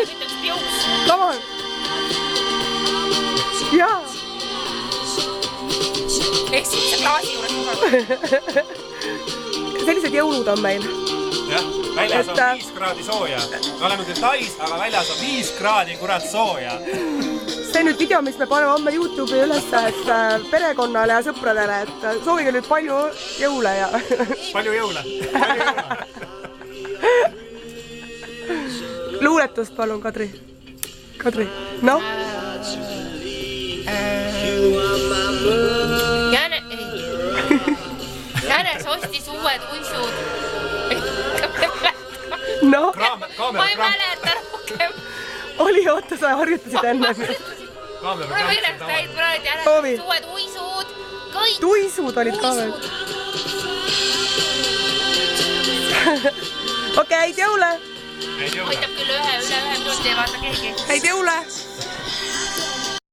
ütleks pius. Come on. Jaa. Esimese klaasi juures mugav. Sellised jõulud on meil. Jah, väljas on 5 kraadi sooja. Me oleme küll Tais, aga väljas on 5 kraadi kurat sooja. See nüüd video, mis me paneme homme YouTube'i üles, et perekonnale ja sõpradele, et soovige nüüd palju jõule ja... Palju jõule. Luuletust palun, Kadri. Kadri, noh? Jänes ostis uued uisud. Noh? Ma ei mäleta rohkem. Oli, oota, sa harjutasid enne. Ma võinud näid praegu Jänes Soovi. uued uisud. Kõik Tuisud olid ka veel. Okei, häid jõule! Häid jõule. hoitab küll üle ühe minuti ja vaata keegi. Häid jõule!